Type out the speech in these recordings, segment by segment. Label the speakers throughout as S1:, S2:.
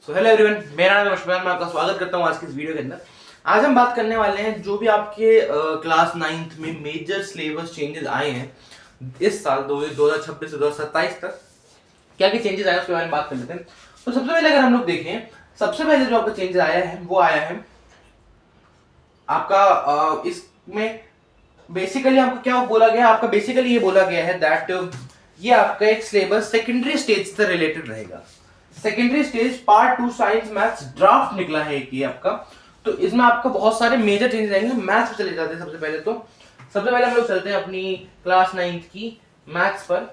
S1: So hello everyone, मेरा नाम है अशफाक, मैं आपका स्वागत करता हूँ आज की इस वीडियो के अंदर। आज हम बात करने वाले हैं जो भी आपके क्लास 9th में मेजर सिलेबस चेंजेस आए हैं इस साल 2026 से 2027 तक। क्या क्या चेंजेस आए उसके बारे में बात कर लेते हैं। तो सबसे पहले अगर हम लोग देखें, सबसे पहले जो आपका चेंजेस आया है वो आया है आपका इसमें बेसिकली आपको क्या बोला गया, आपका बेसिकली ये बोला गया है दैट ये आपका एक सिलेबस सेकेंडरी स्टेज से रिलेटेड रहेगा। Secondary stage part 2 science maths draft निकला है एक ये आपका। तो इसमें आपका बहुत सारे मेजर चेंजेस आएंगे। मैथ्स पे चले जाते हैं। सबसे पहले हम लोग चलते हैं अपनी क्लास 9th की मैथ्स पर।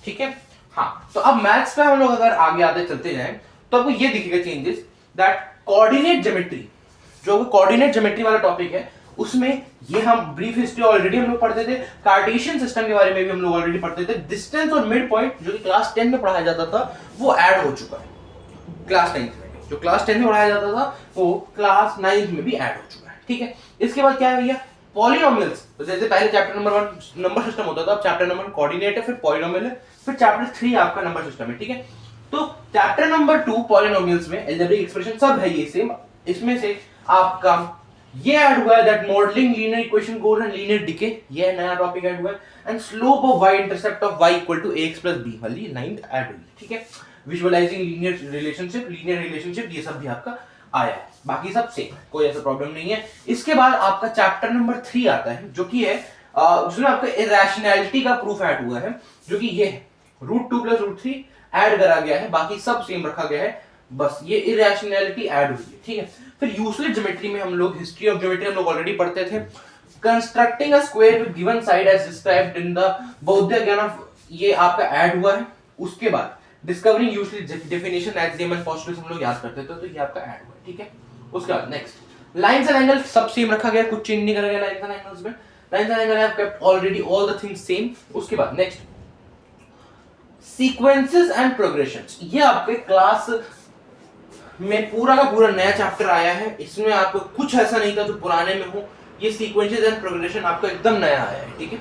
S1: ठीक है, हाँ, तो अब मैथ्स पे हम लोग अगर आगे आते चलते जाएं तो आपको ये दिखेगा चेंजेस दैट कोऑर्डिनेट ज्योमेट्री, जो कोऑर्डिनेट ज्योमेट्री वाला टॉपिक है उसमें ये हम ब्रीफ हिस्ट्री ऑलरेडी हम लोग पढ़ते थे। कार्टेशियन सिस्टम के बारे में भी हम लोग ऑलरेडी पढ़ते थे। डिस्टेंस और मिड पॉइंट जो कि क्लास 10 में पढ़ाया जाता था वो ऐड हो चुका है क्लास 9 में। जो क्लास 10 में पढ़ाया जाता था वो क्लास 9 में भी ऐड हो चुका है। ठीक है, इसके बाद क्या है भैया, पॉलिनोमियल्स। तो जैसे पहले चैप्टर नंबर 1 नंबर सिस्टम होता था, अब चैप्टर नंबर 1 कोऑर्डिनेट है, फिर पॉलिनोमियल है, फिर चैप्टर 3 आपका नंबर सिस्टम है। ठीक है, तो चैप्टर नंबर 2 पॉलिनोमियल्स में अलजेब्रिक एक्सप्रेशन सब है ये सेम। इसमें से आपका ये ऐड हुआ है that modelling linear equation code and linear decay, ये नया टॉपिक ऐड हुआ है। And slope of y intercept of y equal to ax plus b वाली 9th ऐड हुई है। ठीक है, विजुअलाइजिंग लीनियर रिलेशनशिप ये सब भी आपका आया है। बाकी सब सेम, कोई ऐसा प्रॉब्लम नहीं है। इसके बाद आपका चैप्टर नंबर 3 आता है जो कि है जिसमें आपका इरेशनैलिटी का प्रूफ ऐड हुआ है, जो कि ये √2 + √3 ऐड करा गया है। बाकी सब सेम रखा गया है, बस ये इरेशनैलिटी ऐड हुई है। ठीक है, फिर यूजलेस ज्योमेट्री में हम लोग हिस्ट्री ऑफ ज्योमेट्री हम लोग ऑलरेडी पढ़ते थे। Constructing a square with given side as described in the Baudhayana of, ये आपका ऐड हुआ है। उसके बाद discovering useless definition axiom and postulates हम लोग याद करते थे, तो ये आपका ऐड हुआ है। ठीक है, उसके बाद नेक्स्ट लाइंस एंड एंगल्स सब सेम रखा गया, कुछ चेंज नहीं करा गया लाइंस एंड एंगल्स में। Lines and angle have kept already all the things same. उसके बाद नेक्स्ट सीक्वेंसेस एंड प्रोग्रेशंस, ये आपके क्लास में पूरा का पूरा नया चैप्टर आया है। इसमें आपको कुछ ऐसा नहीं था जो पुराने में हो। ये सीक्वेंसेस एंड प्रोग्रेशन आपका एकदम नया आया है। ठीक है,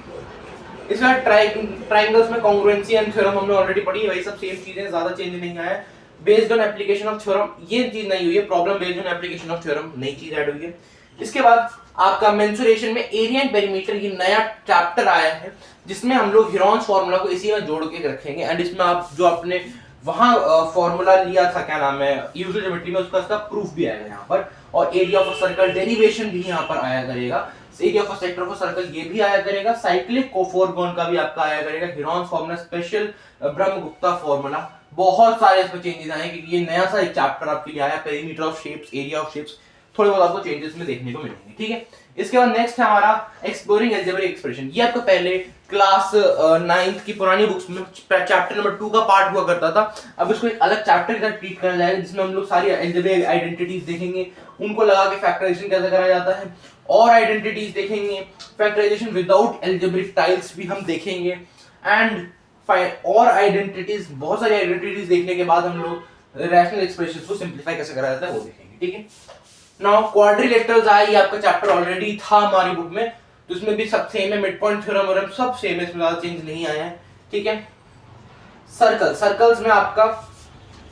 S1: इसका ट्रायंगल्स में कॉन्ग्रुएंसी एंड थ्योरम हमने ऑलरेडी पढ़ी है, वही सब सेम चीजें, ज्यादा चेंज नहीं आया है। Based on application of theorem ये चीज नहीं हुई है, problem based on application of theorem नई चीज ऐड हुई है। इसके बाद आपका मेंसुरेशन में एरिया एंड पेरीमीटर ये नया चैप्टर आया है, जिसमें हम लोग हीरोन्स फार्मूला को इसी में जोड़ के रखेंगे। एंड इसमें आप जो आपने वहां फॉर्मूला लिया था, क्या नाम है, यूजुअल ज्योमेट्री में, उसका प्रूफ भी आएगा यहाँ पर। और area of a circle derivation भी यहाँ पर आया करेगा। Area of a sector of a circle ये भी आया करेगा। साइक्लिक कोफोरगोन का भी आपका आया करेगा। Heron's formula, special Brahmagupta formula, बहुत सारे इसमें चेंजेस आए क्योंकि ये नया सा एक चैप्टर आपके लिए आया। Perimeter of shapes, area of shapes, थोड़े बहुत आपको चेंजेस में देखने को मिलेंगे। ठीक है, इसके बाद नेक्स्ट है हमारा एक्सप्लोरिंग अलजेब्रिक एक्सप्रेशन। ये आपका पहले क्लास 9th की पुरानी बुक्स में चैप्टर नंबर 2 का पार्ट हुआ करता था। अब इसको एक अलग चैप्टर की तरह ट्रीट करा जाएगा, जिसमें हम लोग सारी अलजेब्रिक आइडेंटिटीज देखेंगे, उनको लगा के फैक्टराइजेशन कैसे करा जाता है, और आइडेंटिटीज देखेंगे, फैक्टराइजेशन विदाउट अलजेब्रिक टाइल्स भी हम देखेंगे। एंड और आइडेंटिटीज, बहुत सारी आइडेंटिटीज देखने के बाद हम लोग रैशनल एक्सप्रेशंस को सिंपलीफाई कैसे करा जाता है वो देखेंगे। ठीक है, नाउ क्वाड्रिलेटरल्स आए, ये आपका चैप्टर ऑलरेडी था हमारी बुक में, तो इसमें भी सब सेम है। मिड पॉइंट थ्योरम और सब सेम है, इसमें ज्यादा चेंज नहीं आया है। ठीक है, सर्कल्स में आपका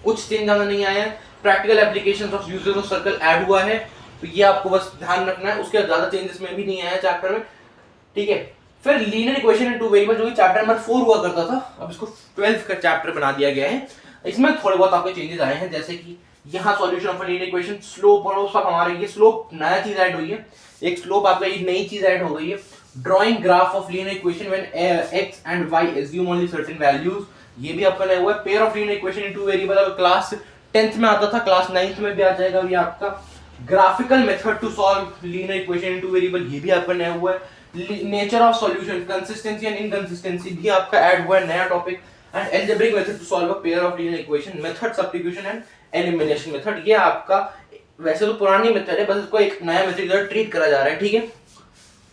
S1: कुछ चेंज ज्यादा नहीं आया है। Practical applications of uses of circle add हुआ है, तो ये आपको बस ध्यान रखना है। उसके ज्यादा चेंजेस में भी नहीं आया चैप्टर में। ठीक है, फिर linear equation in two variable, जो कि चैप्टर नंबर 4 हुआ करता था, अब इसको 12th का चैप्टर बना दिया गया है। इसमें थोड़े बहुत आपके चेंजेस आए हैं, जैसे कि यहाँ solution of linear equation, slope और सब हमारे, ये स्लोप नया चीज ऐड हुई है। एक स्लोप आपका ये नई चीज ऐड हो गई है। Drawing graph of linear equation when x and y assume only certain values, ये भी आपका नया हुआ है। Pair of linear equation in two variable, अगर क्लास 10th में आता था, क्लास 9th में भी आ जाएगा। ये आपका graphical method to solve linear equation in two variable, ये भी आपका नया हुआ है। Nature of solution, consistency and inconsistency भी आपका ऐड हुआ है, नया topic. And algebraic method to solve a pair of linear equation, method substitution and elimination method, ये आपका वैसे तो पुरानी मेथड है, बस इसको एक नया मेथड की ट्रीट करा जा रहा है। ठीक है,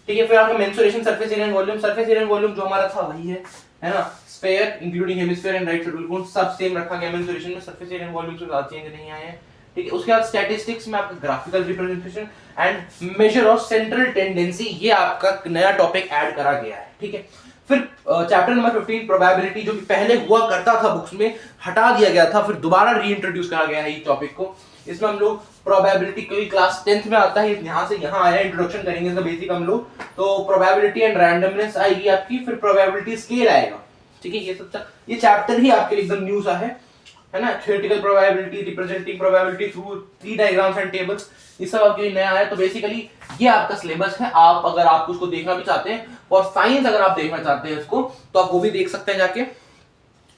S1: ठीक है, फिर आपका mensuration, surface area and volume. Surface area and volume जो हमारा था वही है ना, sphere including hemisphere and right circular cone, सब सेम रखा गया मेंसुरेशन में। सरफेस एरिया एंड वॉल्यूम से ज्यादा चेंज नहीं आए हैं। ठीक है, उसके बाद स्टैटिस्टिक्स में आपका graphical representation and measure of central tendency, ये आपका नया टॉपिक ऐड करा गया है। ठीक है, फिर चैप्टर नंबर 15 प्रोबेबिलिटी, जो कि पहले हुआ करता था बुक्स में, हटा दिया गया था, फिर दोबारा रीइंट्रोड्यूस करा गया है ये टॉपिक को। इसमें हम लोग प्रोबेबिलिटी, क्योंकि क्लास 10th में आता है, यहाँ से यहाँ आया, इंट्रोडक्शन करेंगे इसका बेसिक हम लोग। तो प्रोबेबिलिटी एंड रैंडमनेस आएगी आपकी, फिर प्रोबेबिलिटी स्केल आएगा, ठीक है। ये चैप्टर ही आपके लिए एकदम न्यू सा है ना। Theoretical probability, representing probability through 3 diagrams and tables, ये सब आपके लिए नया है। तो बेसिकली ये आपका सिलेबस है। आप अगर आप उसको देखना भी चाहते हैं, और साइंस अगर आप देखना चाहते हैं इसको, तो आप वो भी देख सकते हैं जाके,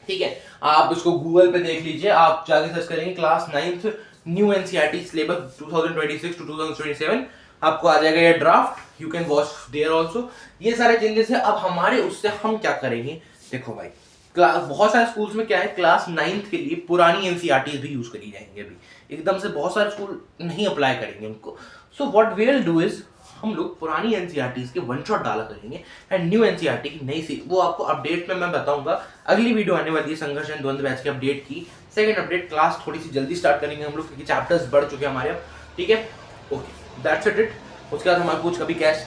S1: ठीक है। आप इसको गूगल पे देख लीजिए, आप जाके सर्च करेंगे class 9th new NCERT syllabus 2026 to 2027, आपको आ जाएगा ये draft, you can watch there also. ये सारे चेंजेस है। अब हमारे उससे हम क्या करेंगे, देखो भाई, बहुत सारे स्कूल्स में क्या है, क्लास 9th के लिए पुरानी एनसीईआरटी भी यूज करी जाएंगे। अभी एकदम से बहुत सारे स्कूल नहीं अप्लाई करेंगे उनको। So what we will do is, हम लोग पुरानी एनसीईआरटी के वन शॉट डाला करेंगे, एंड न्यू एनसीईआरटी की नई सी, वो आपको अपडेट में मैं बताऊंगा। अगली वीडियो आने वाली है संघर्ष एंड द्वंद्व बैच की अपडेट की। सेकंड अपडेट, क्लास थोड़ी सी जल्दी स्टार्ट करेंगे हम लोग, क्योंकि चैप्टर्स बढ़ चुके हैं हमारे अब, ठीक है। Okay, that's it. उसके बाद हमारे कुछ कभी कैश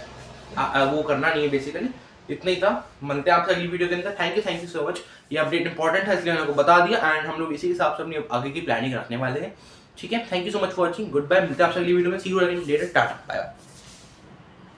S1: वो करना नहीं है, बेसिकली इतना ही था। मिलते हैं आपसे अगली वीडियो के अंदर। Thank you so much. ये अपडेट इंपॉर्टेंट है, इसलिए मैंने आपको बता दिया, एंड हम लोग इसी हिसाब से अपनी आगे की प्लानिंग रखने वाले हैं, ठीक है। Thank you so much for watching, good bye. मिलते हैं आपसे अगली वीडियो में। See you again later, tata, bye bye.